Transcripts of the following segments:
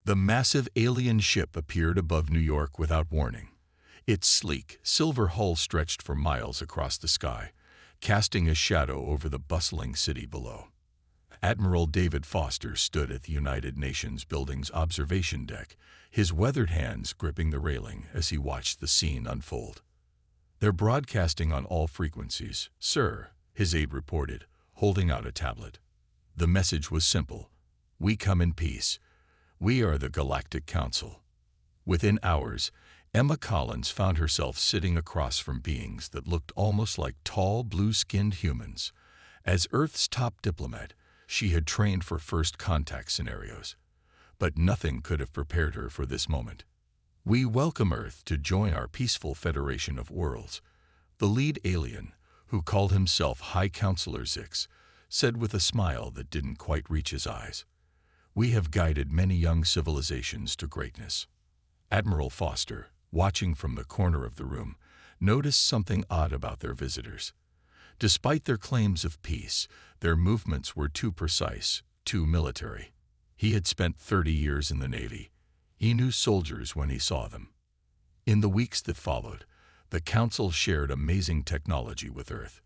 The massive alien ship appeared above New York without warning. Its sleek, silver hull stretched for miles across the sky, casting a shadow over the bustling city below. Admiral David Foster stood at the United Nations building's observation deck, his weathered hands gripping the railing as he watched the scene unfold. "They're broadcasting on all frequencies, sir," his aide reported, holding out a tablet. The message was simple: "We come in peace. We are the Galactic Council." Within hours, Emma Collins found herself sitting across from beings that looked almost like tall, blue-skinned humans. As Earth's top diplomat, she had trained for first contact scenarios. But nothing could have prepared her for this moment. "We welcome Earth to join our peaceful Federation of Worlds," the lead alien, who called himself High Counselor Zix, said with a smile that didn't quite reach his eyes. "We have guided many young civilizations to greatness." Admiral Foster, watching from the corner of the room, noticed something odd about their visitors. Despite their claims of peace, their movements were too precise, too military. He had spent 30 years in the Navy. He knew soldiers when he saw them. In the weeks that followed, the Council shared amazing technology with Earth.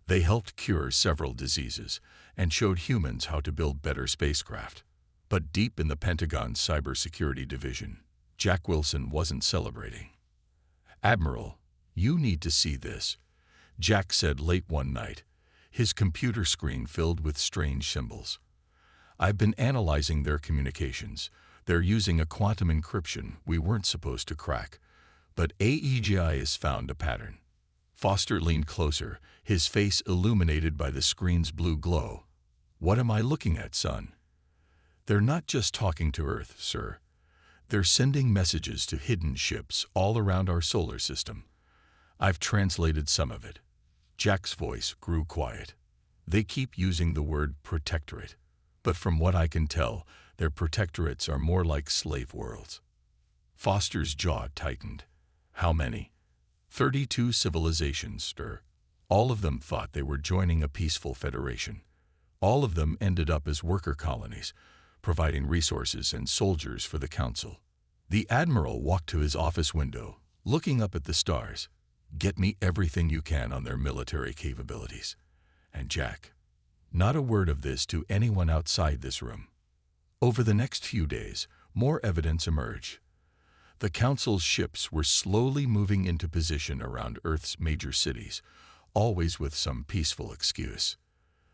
They helped cure several diseases and showed humans how to build better spacecraft. But deep in the Pentagon's cybersecurity division, Jack Wilson wasn't celebrating. "Admiral, you need to see this," Jack said late one night, his computer screen filled with strange symbols. "I've been analyzing their communications. They're using a quantum encryption we weren't supposed to crack, but AEGI has found a pattern." Foster leaned closer, his face illuminated by the screen's blue glow. "What am I looking at, son?" "They're not just talking to Earth, sir. They're sending messages to hidden ships all around our solar system. I've translated some of it." Jack's voice grew quiet. "They keep using the word protectorate, but from what I can tell, their protectorates are more like slave worlds." Foster's jaw tightened. "How many?" 32 civilizations, sir. All of them thought they were joining a peaceful federation. All of them ended up as worker colonies, providing resources and soldiers for the Council." The Admiral walked to his office window, looking up at the stars. "Get me everything you can on their military capabilities. And Jack, not a word of this to anyone outside this room." Over the next few days, more evidence emerged. The Council's ships were slowly moving into position around Earth's major cities, always with some peaceful excuse.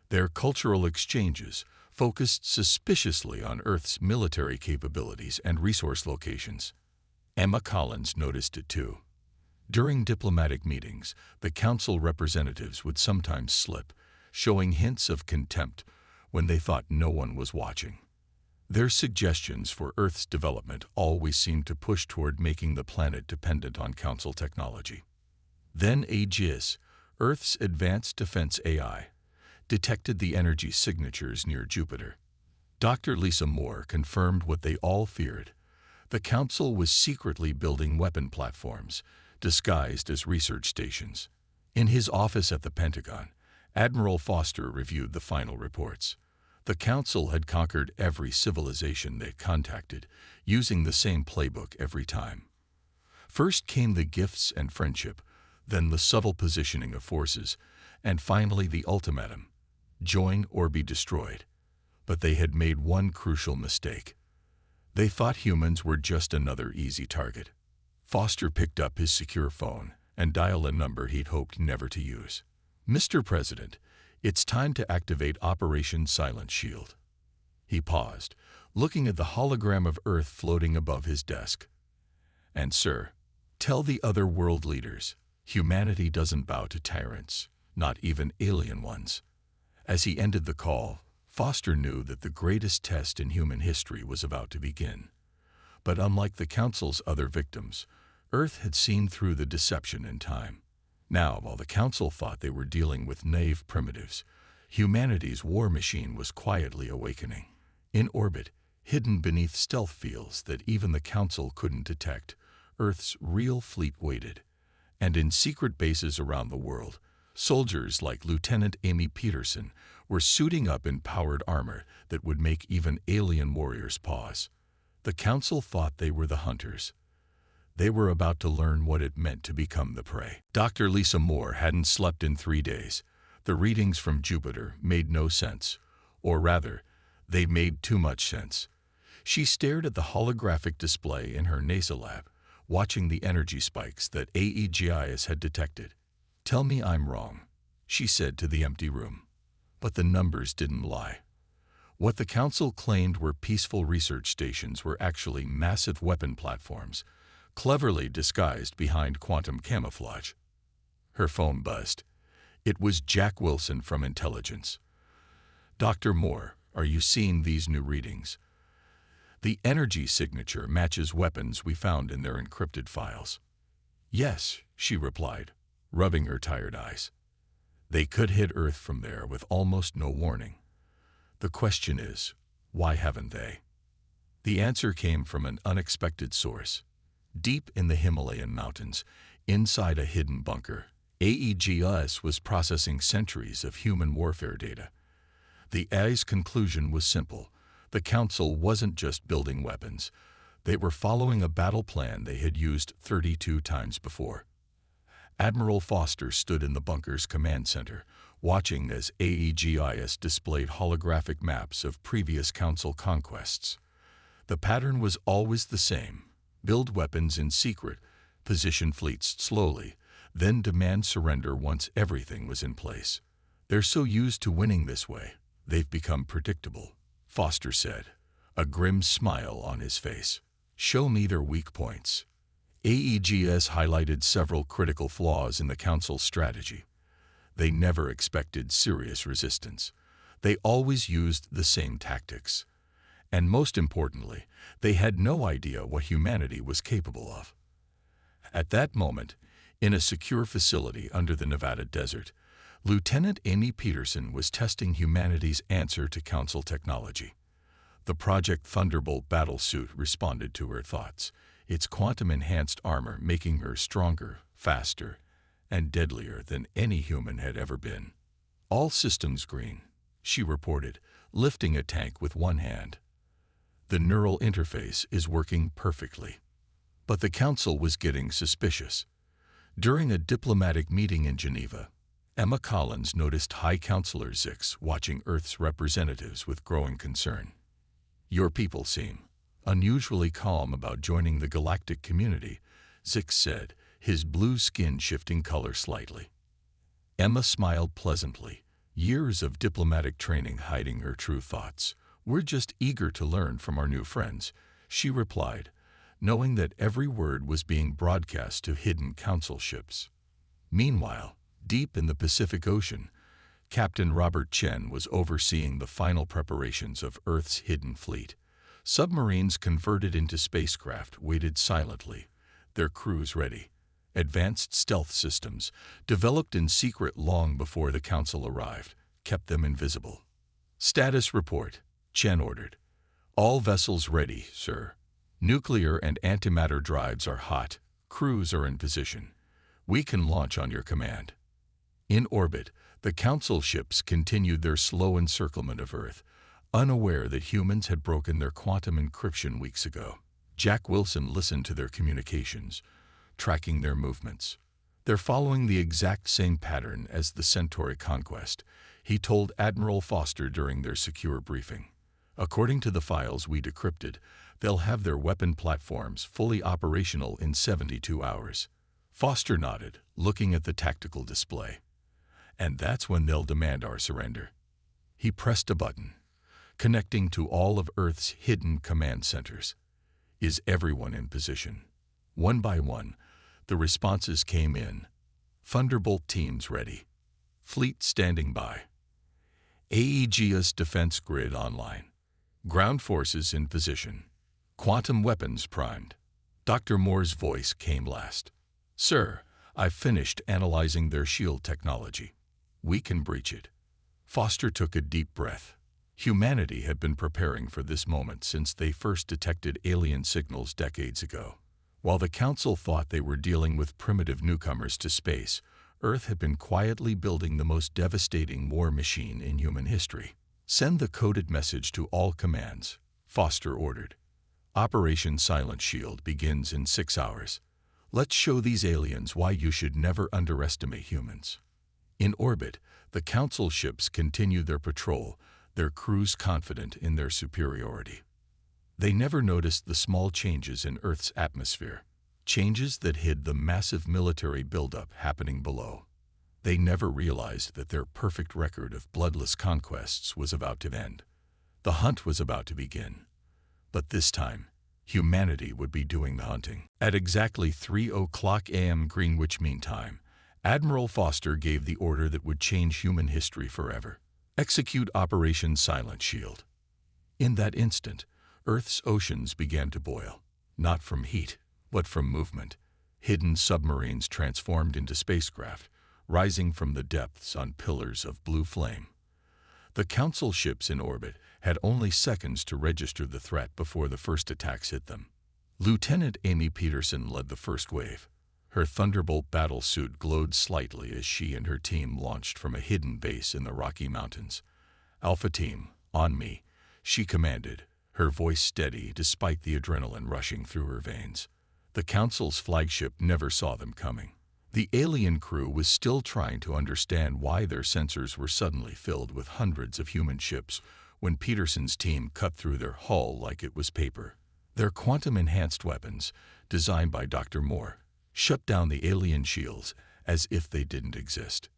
Their cultural exchanges focused suspiciously on Earth's military capabilities and resource locations. Emma Collins noticed it too. During diplomatic meetings, the Council representatives would sometimes slip, showing hints of contempt when they thought no one was watching. Their suggestions for Earth's development always seemed to push toward making the planet dependent on Council technology. Then AEGIS, Earth's Advanced Defense AI, detected the energy signatures near Jupiter. Dr. Lisa Moore confirmed what they all feared. The Council was secretly building weapon platforms, disguised as research stations. In his office at the Pentagon, Admiral Foster reviewed the final reports. The Council had conquered every civilization they contacted, using the same playbook every time. First came the gifts and friendship, then the subtle positioning of forces, and finally the ultimatum: join or be destroyed. But they had made one crucial mistake. They thought humans were just another easy target. Foster picked up his secure phone and dialed a number he'd hoped never to use. "Mr. President, it's time to activate Operation Silent Shield." He paused, looking at the hologram of Earth floating above his desk. "And sir, tell the other world leaders, humanity doesn't bow to tyrants, not even alien ones." As he ended the call, Foster knew that the greatest test in human history was about to begin. But unlike the Council's other victims, Earth had seen through the deception in time. Now, while the Council thought they were dealing with naive primitives, humanity's war machine was quietly awakening. In orbit, hidden beneath stealth fields that even the Council couldn't detect, Earth's real fleet waited. And in secret bases around the world, soldiers like Lieutenant Amy Peterson were suiting up in powered armor that would make even alien warriors pause. The council thought they were the hunters. They were about to learn what it meant to become the prey. Dr. Lisa Moore hadn't slept in 3 days. The readings from Jupiter made no sense. Or rather, they made too much sense. She stared at the holographic display in her NASA lab, watching the energy spikes that AEGIS had detected. "Tell me I'm wrong," she said to the empty room. But the numbers didn't lie. What the council claimed were peaceful research stations were actually massive weapon platforms, cleverly disguised behind quantum camouflage. Her phone buzzed. It was Jack Wilson from Intelligence. "Dr. Moore, are you seeing these new readings? The energy signature matches weapons we found in their encrypted files." "Yes," she replied, rubbing her tired eyes. "They could hit Earth from there with almost no warning. The question is, why haven't they?" The answer came from an unexpected source. Deep in the Himalayan mountains, inside a hidden bunker, AEGIS was processing centuries of human warfare data. The AI's conclusion was simple. The Council wasn't just building weapons. They were following a battle plan they had used 32 times before. Admiral Foster stood in the bunker's command center, watching as AEGIS displayed holographic maps of previous Council conquests. The pattern was always the same: build weapons in secret, position fleets slowly, then demand surrender once everything was in place. "They're so used to winning this way, they've become predictable," Foster said, a grim smile on his face. "Show me their weak points." AEGS highlighted several critical flaws in the Council's strategy. They never expected serious resistance. They always used the same tactics. And most importantly, they had no idea what humanity was capable of. At that moment, in a secure facility under the Nevada desert, Lieutenant Amy Peterson was testing humanity's answer to Council technology. The Project Thunderbolt battlesuit responded to her thoughts, its quantum-enhanced armor making her stronger, faster, and deadlier than any human had ever been. "All systems green," she reported, lifting a tank with one hand. "The neural interface is working perfectly." But the Council was getting suspicious. During a diplomatic meeting in Geneva, Emma Collins noticed High Counselor Zix watching Earth's representatives with growing concern. "Your people seem unusually calm about joining the galactic community," Zix said, his blue skin shifting color slightly. Emma smiled pleasantly, years of diplomatic training hiding her true thoughts. "We're just eager to learn from our new friends," she replied, knowing that every word was being broadcast to hidden Council ships. Meanwhile, deep in the Pacific Ocean, Captain Robert Chen was overseeing the final preparations of Earth's hidden fleet. Submarines converted into spacecraft waited silently, their crews ready. Advanced stealth systems, developed in secret long before the Council arrived, kept them invisible. "Status report," Chen ordered. "All vessels ready, sir. Nuclear and antimatter drives are hot. Crews are in position. We can launch on your command." In orbit, the Council ships continued their slow encirclement of Earth, unaware that humans had broken their quantum encryption weeks ago. Jack Wilson listened to their communications, tracking their movements. "They're following the exact same pattern as the Centauri conquest," he told Admiral Foster during their secure briefing. "According to the files we decrypted, they'll have their weapon platforms fully operational in 72 hours. Foster nodded, looking at the tactical display. "And that's when they'll demand our surrender." He pressed a button, connecting to all of Earth's hidden command centers. "Is everyone in position?" One by one, the responses came in. "Thunderbolt teams ready. Fleet standing by. AEGIS defense grid online. Ground forces in position. Quantum weapons primed." Dr. Moore's voice came last. "Sir, I've finished analyzing their shield technology. We can breach it." Foster took a deep breath. Humanity had been preparing for this moment since they first detected alien signals decades ago. While the Council thought they were dealing with primitive newcomers to space, Earth had been quietly building the most devastating war machine in human history. "Send the coded message to all commands," Foster ordered. Operation Silent Shield begins in 6 hours. Let's show these aliens why you should never underestimate humans. In orbit, the Council ships continue their patrol, their crews confident in their superiority. They never noticed the small changes in Earth's atmosphere, changes that hid the massive military buildup happening below. They never realized that their perfect record of bloodless conquests was about to end. The hunt was about to begin. But this time, humanity would be doing the hunting. At exactly 3:00 a.m. Greenwich Mean Time, Admiral Foster gave the order that would change human history forever. Execute Operation Silent Shield. In that instant, Earth's oceans began to boil, not from heat, but from movement. Hidden submarines transformed into spacecraft, rising from the depths on pillars of blue flame. The Council ships in orbit had only seconds to register the threat before the first attacks hit them. Lieutenant Amy Peterson led the first wave. Her Thunderbolt battlesuit glowed slightly as she and her team launched from a hidden base in the Rocky Mountains. "Alpha Team, on me," she commanded, her voice steady despite the adrenaline rushing through her veins. The Council's flagship never saw them coming. The alien crew was still trying to understand why their sensors were suddenly filled with hundreds of human ships when Peterson's team cut through their hull like it was paper. Their quantum-enhanced weapons, designed by Dr. Moore, shut down the alien shields as if they didn't exist.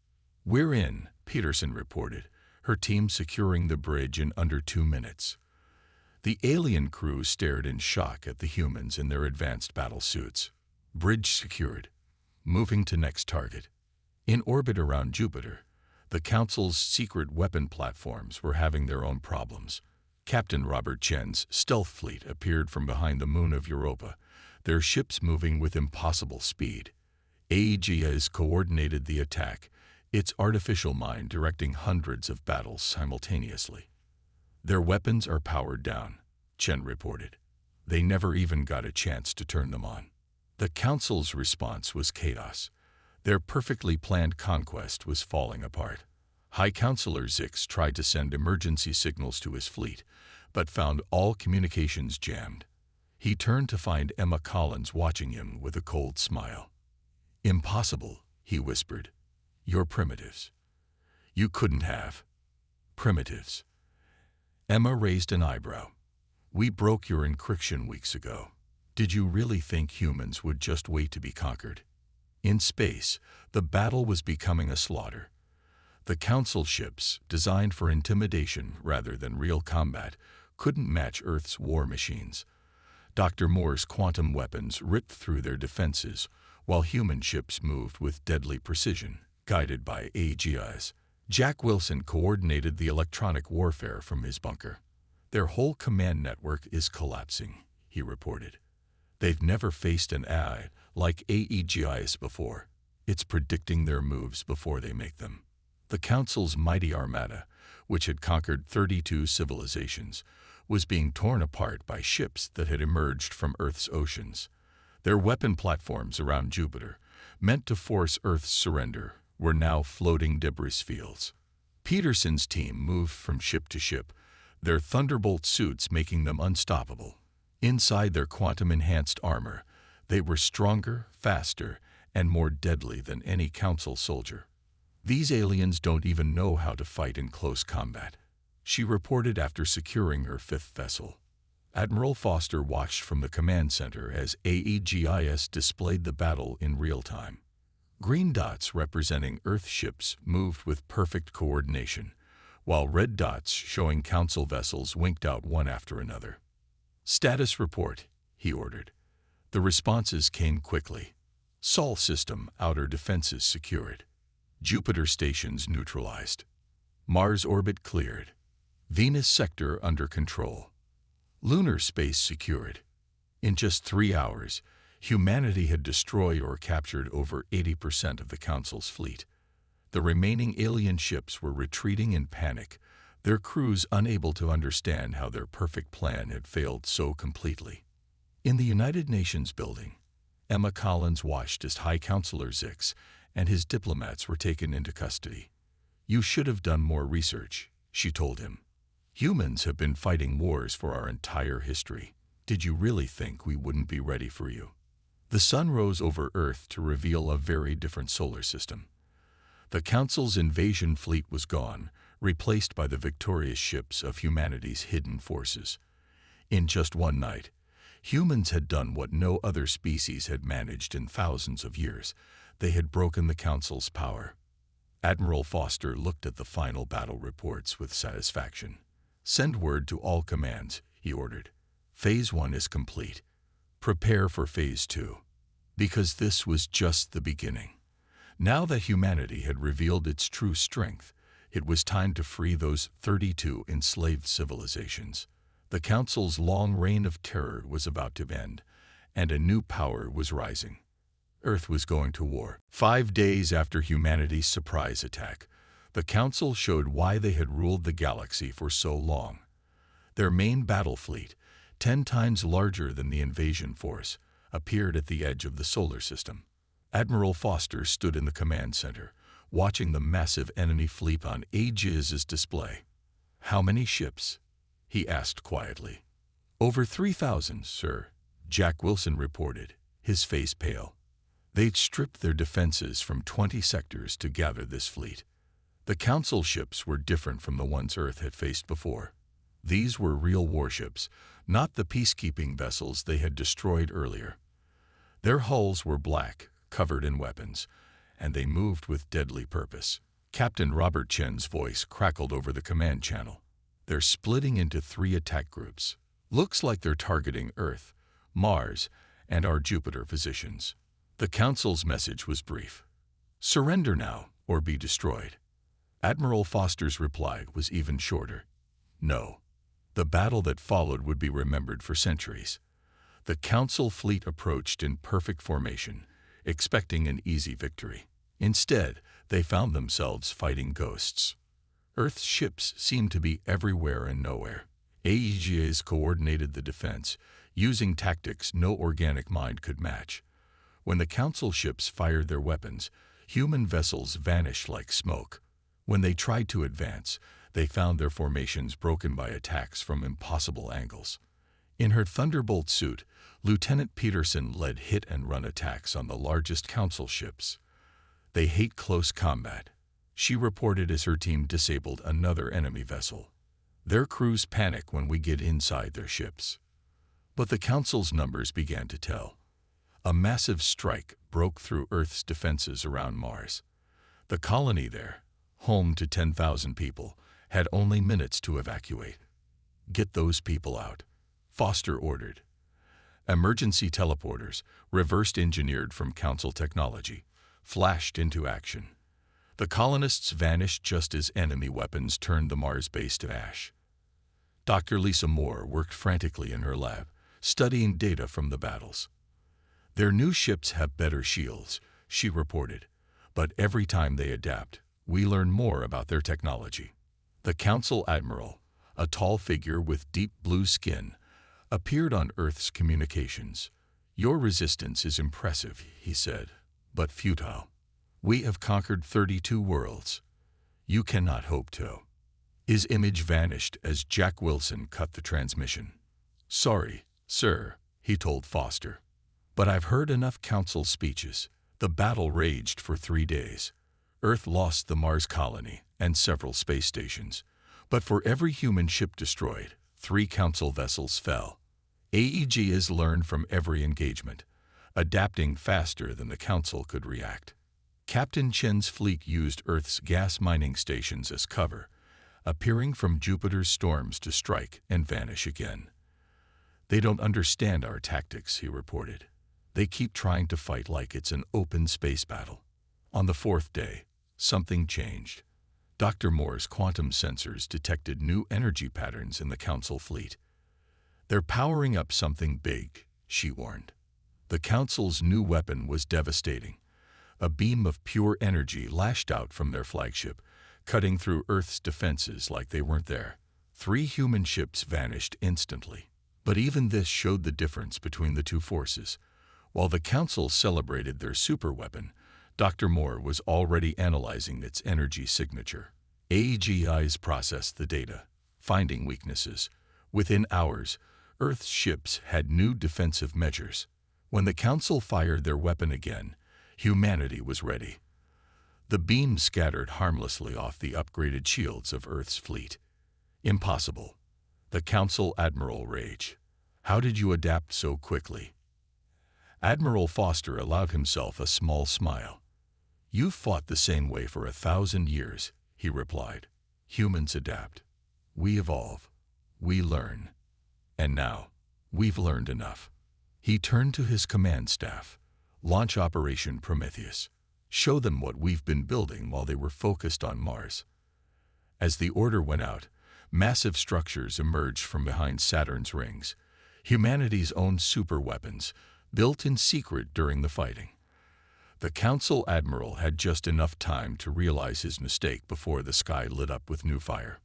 "We're in," Peterson reported, her team securing the bridge in under 2 minutes. The alien crew stared in shock at the humans in their advanced battle suits. Bridge secured. Moving to next target. In orbit around Jupiter, the Council's secret weapon platforms were having their own problems. Captain Robert Chen's stealth fleet appeared from behind the moon of Europa, their ships moving with impossible speed. AEGIS coordinated the attack, its artificial mind directing hundreds of battles simultaneously. "Their weapons are powered down," Chen reported. "They never even got a chance to turn them on." The Council's response was chaos. Their perfectly planned conquest was falling apart. High Counselor Zix tried to send emergency signals to his fleet, but found all communications jammed. He turned to find Emma Collins watching him with a cold smile. "Impossible," he whispered. "You're primitives. You couldn't have." "Primitives." Emma raised an eyebrow. "We broke your encryption weeks ago. Did you really think humans would just wait to be conquered?" In space, the battle was becoming a slaughter. The Council ships, designed for intimidation rather than real combat, couldn't match Earth's war machines. Dr. Moore's quantum weapons ripped through their defenses, while human ships moved with deadly precision, guided by AEGIS. Jack Wilson coordinated the electronic warfare from his bunker. "Their whole command network is collapsing," he reported. "They've never faced an AI like AEGIS before. It's predicting their moves before they make them." The Council's mighty armada, which had conquered 32 civilizations, was being torn apart by ships that had emerged from Earth's oceans. Their weapon platforms around Jupiter, meant to force Earth's surrender, were now floating debris fields. Peterson's team moved from ship to ship, their Thunderbolt suits making them unstoppable. Inside their quantum-enhanced armor, they were stronger, faster, and more deadly than any Council soldier. "These aliens don't even know how to fight in close combat," she reported after securing her 5th vessel. Admiral Foster watched from the command center as AEGIS displayed the battle in real time. Green dots representing Earth ships moved with perfect coordination, while red dots showing Council vessels winked out one after another. "Status report," he ordered. The responses came quickly. "Sol system outer defenses secured. Jupiter stations neutralized. Mars orbit cleared. Venus sector under control. Lunar space secured." In just 3 hours, humanity had destroyed or captured over 80% of the Council's fleet. The remaining alien ships were retreating in panic, their crews unable to understand how their perfect plan had failed so completely. In the United Nations building, Emma Collins watched as High Counselor Zix and his diplomats were taken into custody. "You should have done more research," she told him. "Humans have been fighting wars for our entire history. Did you really think we wouldn't be ready for you? The sun rose over Earth to reveal a very different solar system. The Council's invasion fleet was gone, replaced by the victorious ships of humanity's hidden forces. In just one night, humans had done what no other species had managed in thousands of years. They had broken the Council's power. Admiral Foster looked at the final battle reports with satisfaction. "Send word to all commands," he ordered. "Phase 1 is complete. Prepare for Phase 2. Because this was just the beginning. Now that humanity had revealed its true strength, it was time to free those 32 enslaved civilizations. The Council's long reign of terror was about to end, and a new power was rising. Earth was going to war. 5 days after humanity's surprise attack, the Council showed why they had ruled the galaxy for so long. Their main battle fleet, 10 times larger than the invasion force, appeared at the edge of the solar system. Admiral Foster stood in the command center, watching the massive enemy fleet on Aegis' display. "How many ships?" he asked quietly. "Over 3,000, sir," Jack Wilson reported, his face pale. They'd stripped their defenses from 20 sectors to gather this fleet. The Council ships were different from the ones Earth had faced before. These were real warships, not the peacekeeping vessels they had destroyed earlier. Their hulls were black, covered in weapons, and they moved with deadly purpose. Captain Robert Chen's voice crackled over the command channel. "They're splitting into 3 attack groups. Looks like they're targeting Earth, Mars, and our Jupiter positions." The Council's message was brief. "Surrender now, or be destroyed." Admiral Foster's reply was even shorter. "No." The battle that followed would be remembered for centuries. The Council fleet approached in perfect formation, expecting an easy victory. Instead, they found themselves fighting ghosts. Earth's ships seemed to be everywhere and nowhere. Aegis coordinated the defense, using tactics no organic mind could match. When the Council ships fired their weapons, human vessels vanished like smoke. When they tried to advance, they found their formations broken by attacks from impossible angles. In her Thunderbolt suit, Lieutenant Peterson led hit-and-run attacks on the largest Council ships. "They hate close combat," she reported as her team disabled another enemy vessel. "Their crews panic when we get inside their ships." But the Council's numbers began to tell. A massive strike broke through Earth's defenses around Mars. The colony there, home to 10,000 people, had only minutes to evacuate. "Get those people out," Foster ordered. Emergency teleporters, reversed engineered from Council technology, flashed into action. The colonists vanished just as enemy weapons turned the Mars base to ash. Dr. Lisa Moore worked frantically in her lab, studying data from the battles. "Their new ships have better shields," she reported, "but every time they adapt, we learn more about their technology." The Council admiral, a tall figure with deep blue skin, appeared on Earth's communications. "Your resistance is impressive," he said, "but futile. We have conquered 32 worlds. You cannot hope to." His image vanished as Jack Wilson cut the transmission. "Sorry, sir," he told Foster, "but I've heard enough Council speeches." The battle raged for 3 days. Earth lost the Mars colony and several space stations, but for every human ship destroyed, 3 Council vessels fell. Aegis learned from every engagement, adapting faster than the Council could react. Captain Chen's fleet used Earth's gas mining stations as cover, appearing from Jupiter's storms to strike and vanish again. "They don't understand our tactics," he reported. "They keep trying to fight like it's an open space battle." On the 4th day, something changed. Dr. Moore's quantum sensors detected new energy patterns in the Council fleet. "They're powering up something big," she warned. The Council's new weapon was devastating. A beam of pure energy lashed out from their flagship, cutting through Earth's defenses like they weren't there. 3 human ships vanished instantly. But even this showed the difference between the two forces. While the Council celebrated their superweapon, Dr. Moore was already analyzing its energy signature. Aegis processed the data, finding weaknesses. Within hours, Earth's ships had new defensive measures. When the Council fired their weapon again, humanity was ready. The beam scattered harmlessly off the upgraded shields of Earth's fleet. Impossible. The Council Admiral raged. How did you adapt so quickly? Admiral Foster allowed himself a small smile. You've fought the same way for 1,000 years, he replied. Humans adapt. We evolve. We learn. And now, we've learned enough. He turned to his command staff. Launch Operation Prometheus. Show them what we've been building while they were focused on Mars. As the order went out, massive structures emerged from behind Saturn's rings, humanity's own superweapons, built in secret during the fighting. The Council Admiral had just enough time to realize his mistake before the sky lit up with new fire.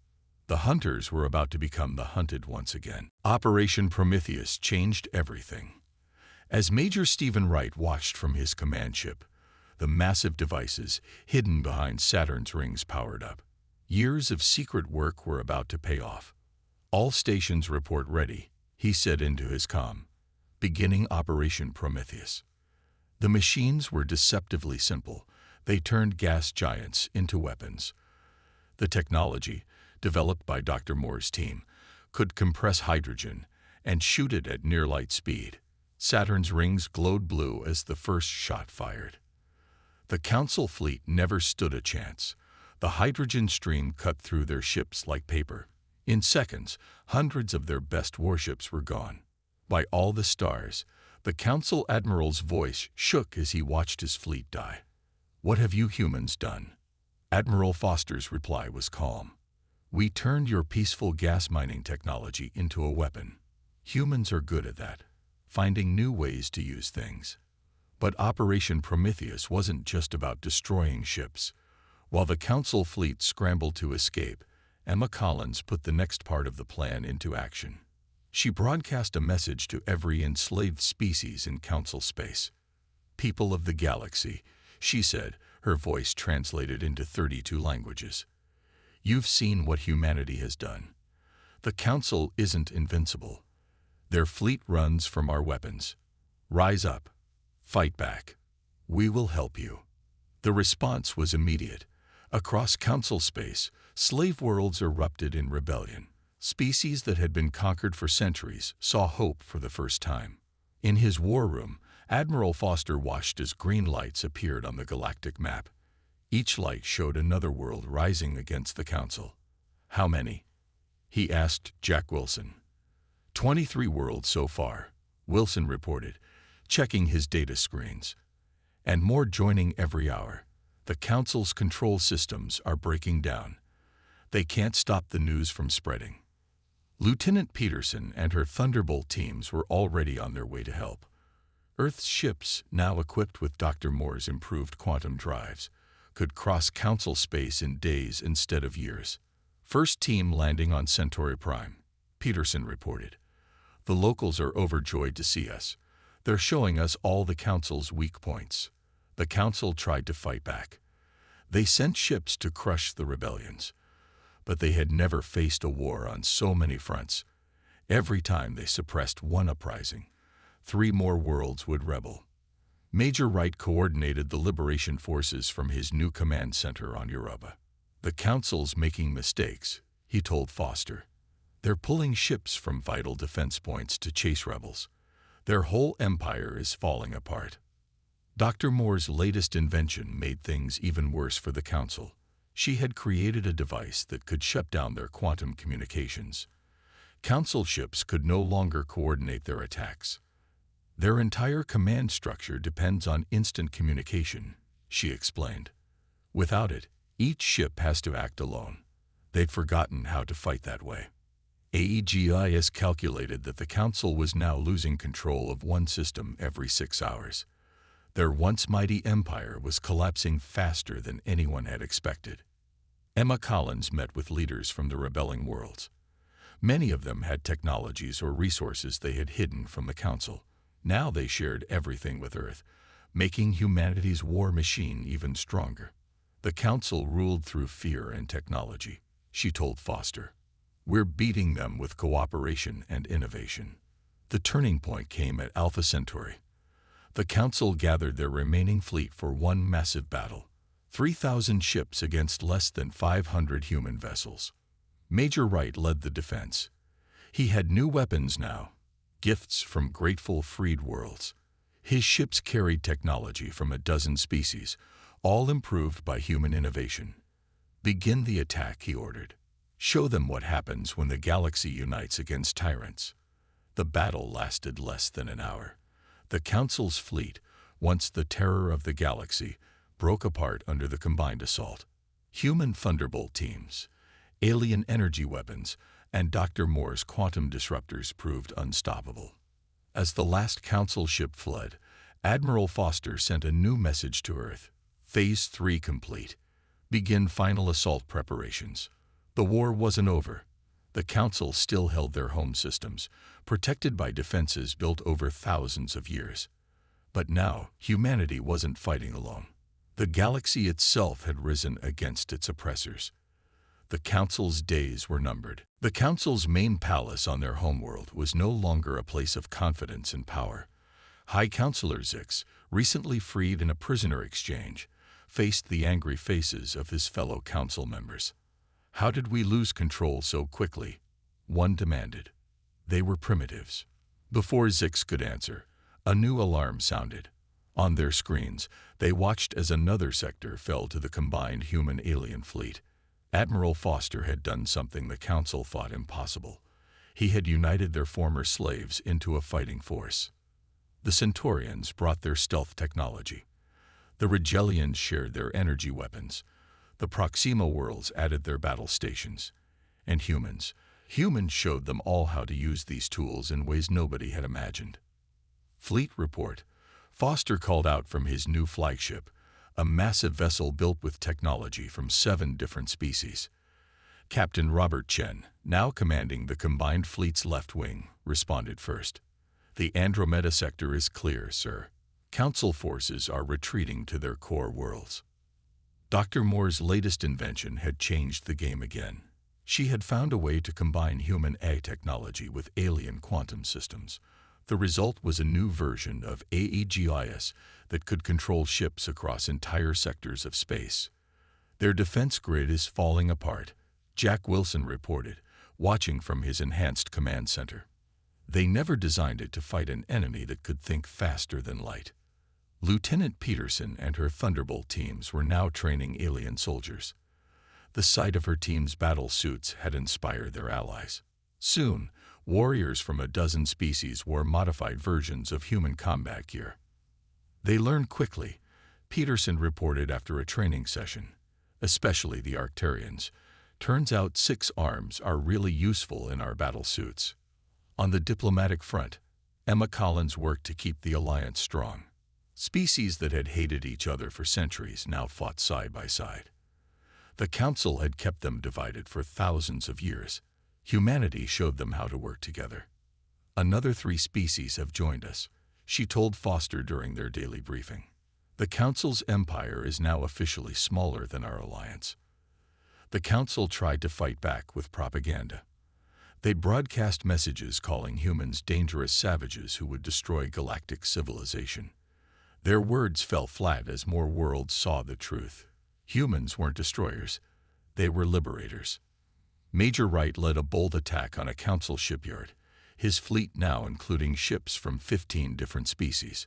The hunters were about to become the hunted once again. Operation Prometheus changed everything. As Major Stephen Wright watched from his command ship, the massive devices hidden behind Saturn's rings powered up. Years of secret work were about to pay off. All stations report ready, he said into his comm. Beginning Operation Prometheus. The machines were deceptively simple. They turned gas giants into weapons. The technology, developed by Dr. Moore's team, could compress hydrogen and shoot it at near-light speed. Saturn's rings glowed blue as the first shot fired. The Council fleet never stood a chance. The hydrogen stream cut through their ships like paper. In seconds, hundreds of their best warships were gone. By all the stars, the Council Admiral's voice shook as he watched his fleet die. What have you humans done? Admiral Foster's reply was calm. We turned your peaceful gas mining technology into a weapon. Humans are good at that, finding new ways to use things. But Operation Prometheus wasn't just about destroying ships. While the Council fleet scrambled to escape, Emma Collins put the next part of the plan into action. She broadcast a message to every enslaved species in Council space. People of the galaxy, she said, her voice translated into 32 languages. You've seen what humanity has done. The Council isn't invincible. Their fleet runs from our weapons. Rise up. Fight back. We will help you. The response was immediate. Across Council space, slave worlds erupted in rebellion. Species that had been conquered for centuries saw hope for the first time. In his war room, Admiral Foster watched as green lights appeared on the galactic map. Each light showed another world rising against the Council. How many? He asked Jack Wilson. 23 worlds so far, Wilson reported, checking his data screens. And more joining every hour. The Council's control systems are breaking down. They can't stop the news from spreading. Lieutenant Peterson and her Thunderbolt teams were already on their way to help. Earth's ships, now equipped with Dr. Moore's improved quantum drives, could cross Council space in days instead of years. First team landing on Centauri Prime, Peterson reported. The locals are overjoyed to see us. They're showing us all the Council's weak points. The Council tried to fight back. They sent ships to crush the rebellions. But they had never faced a war on so many fronts. Every time they suppressed one uprising, 3 more worlds would rebel. Major Wright coordinated the liberation forces from his new command center on Europa. The Council's making mistakes, he told Foster. They're pulling ships from vital defense points to chase rebels. Their whole empire is falling apart. Dr. Moore's latest invention made things even worse for the Council. She had created a device that could shut down their quantum communications. Council ships could no longer coordinate their attacks. Their entire command structure depends on instant communication, she explained. Without it, each ship has to act alone. They'd forgotten how to fight that way. AEGIS calculated that the Council was now losing control of one system every 6 hours. Their once mighty empire was collapsing faster than anyone had expected. Emma Collins met with leaders from the rebelling worlds. Many of them had technologies or resources they had hidden from the Council. Now they shared everything with Earth, making humanity's war machine even stronger. The Council ruled through fear and technology, she told Foster. We're beating them with cooperation and innovation. The turning point came at Alpha Centauri. The Council gathered their remaining fleet for one massive battle. 3,000 ships against less than 500 human vessels. Major Wright led the defense. He had new weapons now, gifts from grateful freed worlds. His ships carried technology from a dozen species, all improved by human innovation. Begin the attack, he ordered. Show them what happens when the galaxy unites against tyrants. The battle lasted less than an hour. The Council's fleet, once the terror of the galaxy, broke apart under the combined assault. Human Thunderbolt teams, alien energy weapons, and Dr. Moore's quantum disruptors proved unstoppable. As the last Council ship fled, Admiral Foster sent a new message to Earth. Phase 3 complete. Begin final assault preparations. The war wasn't over. The Council still held their home systems, protected by defenses built over thousands of years. But now, humanity wasn't fighting alone. The galaxy itself had risen against its oppressors. The Council's days were numbered. The Council's main palace on their homeworld was no longer a place of confidence and power. High Counselor Zix, recently freed in a prisoner exchange, faced the angry faces of his fellow council members. How did we lose control so quickly? One demanded. They were primitives. Before Zix could answer, a new alarm sounded. On their screens, they watched as another sector fell to the combined human-alien fleet. Admiral Foster had done something the Council thought impossible. He had united their former slaves into a fighting force. The Centaurians brought their stealth technology. The Rigelians shared their energy weapons. The Proxima worlds added their battle stations. And humans showed them all how to use these tools in ways nobody had imagined. Fleet report. Foster called out from his new flagship, a massive vessel built with technology from 7 different species. Captain Robert Chen, now commanding the combined fleet's left wing, responded first. The Andromeda sector is clear, sir. Council forces are retreating to their core worlds. Dr. Moore's latest invention had changed the game again. She had found a way to combine human AI technology with alien quantum systems. The result was a new version of AEGIS that could control ships across entire sectors of space. Their defense grid is falling apart, Jack Wilson reported, watching from his enhanced command center. They never designed it to fight an enemy that could think faster than light. Lieutenant Peterson and her Thunderbolt teams were now training alien soldiers. The sight of her team's battle suits had inspired their allies. Soon, warriors from a dozen species wore modified versions of human combat gear. They learned quickly, Peterson reported after a training session, especially the Arcturians. Turns out 6 arms are really useful in our battle suits. On the diplomatic front, Emma Collins worked to keep the alliance strong. Species that had hated each other for centuries now fought side by side. The Council had kept them divided for thousands of years. Humanity showed them how to work together. Another 3 species have joined us, she told Foster during their daily briefing. The Council's empire is now officially smaller than our alliance. The Council tried to fight back with propaganda. They broadcast messages calling humans dangerous savages who would destroy galactic civilization. Their words fell flat as more worlds saw the truth. Humans weren't destroyers, they were liberators. Major Wright led a bold attack on a Council shipyard, his fleet now including ships from 15 different species.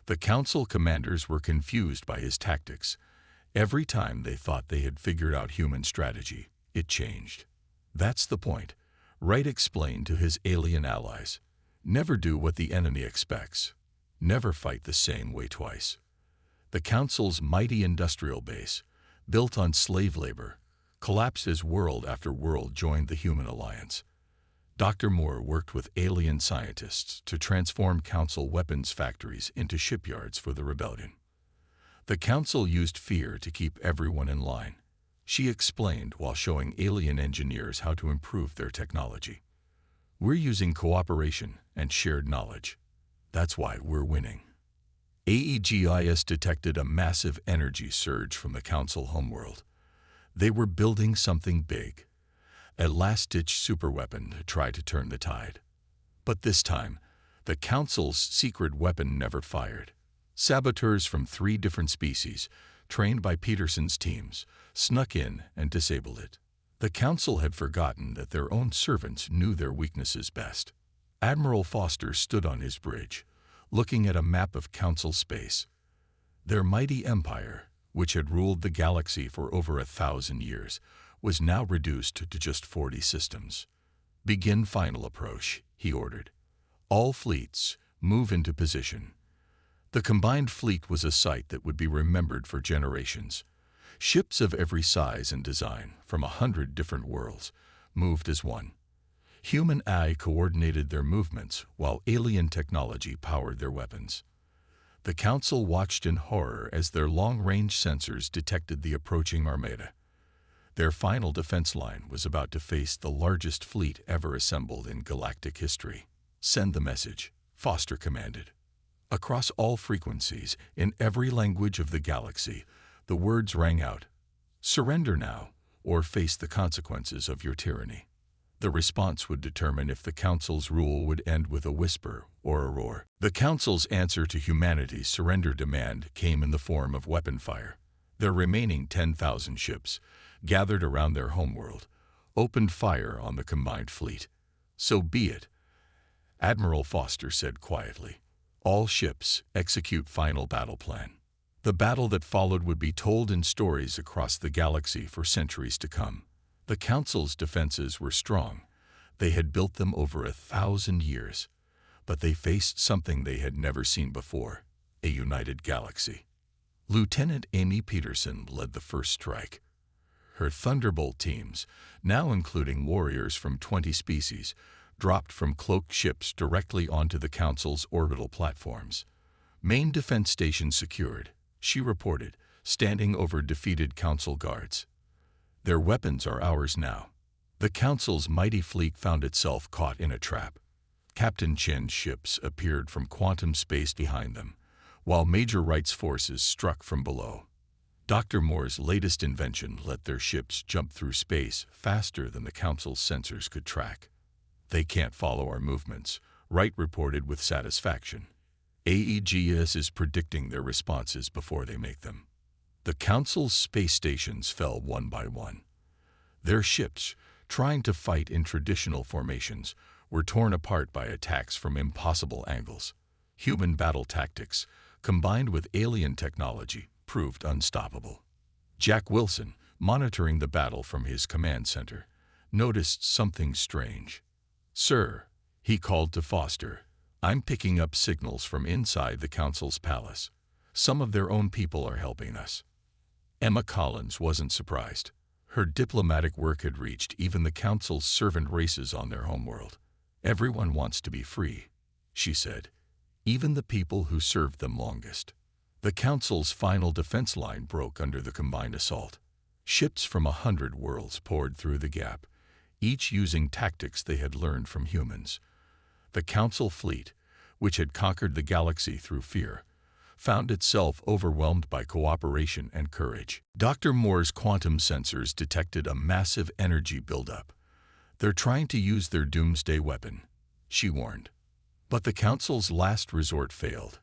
The Council commanders were confused by his tactics. Every time they thought they had figured out human strategy, it changed. That's the point, Wright explained to his alien allies. Never do what the enemy expects. Never fight the same way twice. The Council's mighty industrial base, built on slave labor, collapsed as world after world joined the human alliance. Dr. Moore worked with alien scientists to transform Council weapons factories into shipyards for the rebellion. The Council used fear to keep everyone in line, she explained while showing alien engineers how to improve their technology. We're using cooperation and shared knowledge. That's why we're winning. AEGIS detected a massive energy surge from the Council homeworld. They were building something big. a last-ditch superweapon to try to turn the tide. But this time, the Council's secret weapon never fired. Saboteurs from 3 different species, trained by Peterson's teams, snuck in and disabled it. The Council had forgotten that their own servants knew their weaknesses best. Admiral Foster stood on his bridge, looking at a map of Council space. Their mighty empire, which had ruled the galaxy for over 1,000 years, was now reduced to just 40 systems. "Begin final approach," he ordered. "All fleets, move into position." The combined fleet was a sight that would be remembered for generations. Ships of every size and design, from 100 different worlds, moved as one. Human eye coordinated their movements, while alien technology powered their weapons. The Council watched in horror as their long-range sensors detected the approaching armada. Their final defense line was about to face the largest fleet ever assembled in galactic history. "Send the message," Foster commanded. Across all frequencies, in every language of the galaxy, the words rang out: "Surrender now, or face the consequences of your tyranny." The response would determine if the Council's rule would end with a whisper or a roar. The Council's answer to humanity's surrender demand came in the form of weapon fire. Their remaining 10,000 ships, gathered around their homeworld, opened fire on the combined fleet. "So be it," Admiral Foster said quietly. "All ships, execute final battle plan." The battle that followed would be told in stories across the galaxy for centuries to come. The Council's defenses were strong. They had built them over 1,000 years. But they faced something they had never seen before: a united galaxy. Lieutenant Amy Peterson led the first strike. Her Thunderbolt teams, now including warriors from 20 species, dropped from cloaked ships directly onto the Council's orbital platforms. "Main defense station secured," she reported, standing over defeated Council guards. "Their weapons are ours now." The Council's mighty fleet found itself caught in a trap. Captain Chen's ships appeared from quantum space behind them, while Major Wright's forces struck from below. Dr. Moore's latest invention let their ships jump through space faster than the Council's sensors could track. "They can't follow our movements," Wright reported with satisfaction. "AEGS is predicting their responses before they make them." The Council's space stations fell one by one. Their ships, trying to fight in traditional formations, were torn apart by attacks from impossible angles. Human battle tactics, combined with alien technology, proved unstoppable. Jack Wilson, monitoring the battle from his command center, noticed something strange. "Sir," he called to Foster, "I'm picking up signals from inside the Council's palace. Some of their own people are helping us." Emma Collins wasn't surprised. Her diplomatic work had reached even the Council's servant races on their homeworld. "Everyone wants to be free," she said, "even the people who served them longest." The Council's final defense line broke under the combined assault. Ships from 100 worlds poured through the gap, each using tactics they had learned from humans. The Council fleet, which had conquered the galaxy through fear, found itself overwhelmed by cooperation and courage. Dr. Moore's quantum sensors detected a massive energy buildup. "They're trying to use their doomsday weapon," she warned. But the Council's last resort failed.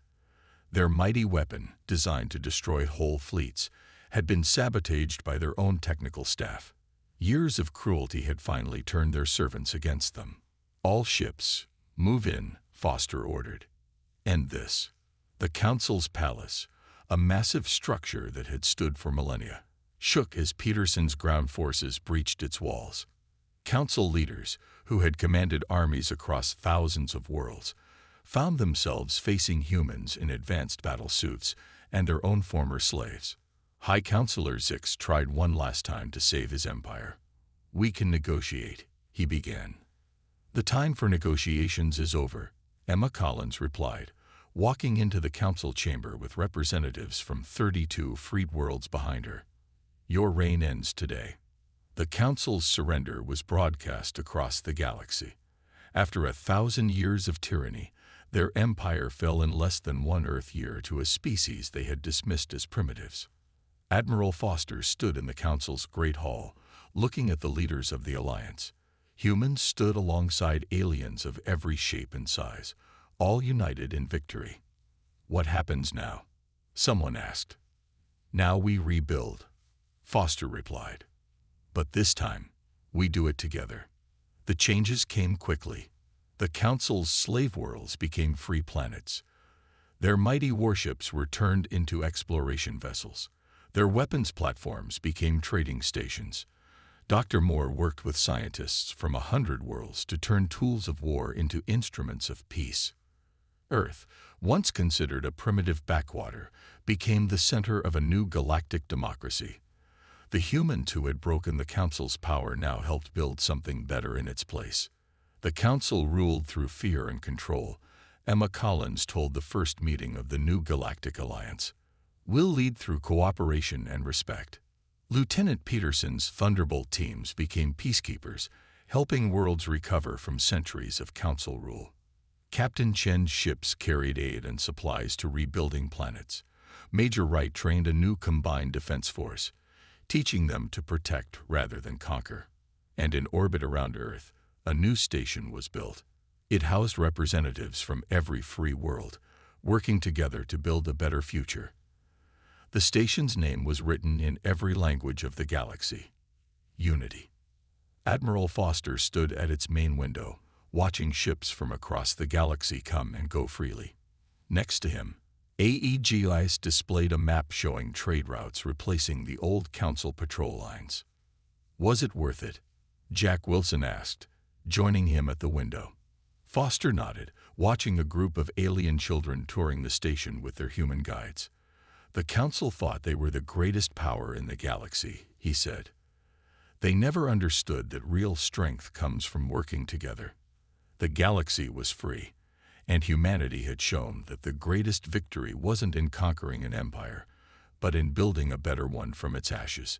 Their mighty weapon, designed to destroy whole fleets, had been sabotaged by their own technical staff. Years of cruelty had finally turned their servants against them. "All ships, move in," Foster ordered. "End this." The Council's palace, a massive structure that had stood for millennia, shook as Peterson's ground forces breached its walls. Council leaders, who had commanded armies across thousands of worlds, found themselves facing humans in advanced battle suits and their own former slaves. High Counselor Zix tried one last time to save his empire. "We can negotiate," he began. "The time for negotiations is over," Emma Collins replied, walking into the Council chamber with representatives from 32 freed worlds behind her. "Your reign ends today." The Council's surrender was broadcast across the galaxy. After 1,000 years of tyranny, their empire fell in less than 1 Earth year to a species they had dismissed as primitives. Admiral Foster stood in the Council's Great Hall, looking at the leaders of the Alliance. Humans stood alongside aliens of every shape and size, all united in victory. "What happens now?" someone asked. "Now we rebuild," Foster replied. "But this time, we do it together." The changes came quickly. The Council's slave worlds became free planets. Their mighty warships were turned into exploration vessels. Their weapons platforms became trading stations. Dr. Moore worked with scientists from 100 worlds to turn tools of war into instruments of peace. Earth, once considered a primitive backwater, became the center of a new galactic democracy. The humans who had broken the Council's power now helped build something better in its place. The Council ruled through fear and control. Emma Collins told the first meeting of the new Galactic Alliance, "We'll lead through cooperation and respect." Lieutenant Peterson's Thunderbolt teams became peacekeepers, helping worlds recover from centuries of Council rule. Captain Chen's ships carried aid and supplies to rebuilding planets. Major Wright trained a new combined defense force, teaching them to protect rather than conquer. And in orbit around Earth, a new station was built. It housed representatives from every free world, working together to build a better future. The station's name was written in every language of the galaxy: Unity. Admiral Foster stood at its main window, watching ships from across the galaxy come and go freely. Next to him, AEGIS displayed a map showing trade routes replacing the old Council patrol lines. "Was it worth it?" Jack Wilson asked, joining him at the window. Foster nodded, watching a group of alien children touring the station with their human guides. "The Council thought they were the greatest power in the galaxy," he said. "They never understood that real strength comes from working together." The galaxy was free, and humanity had shown that the greatest victory wasn't in conquering an empire, but in building a better one from its ashes.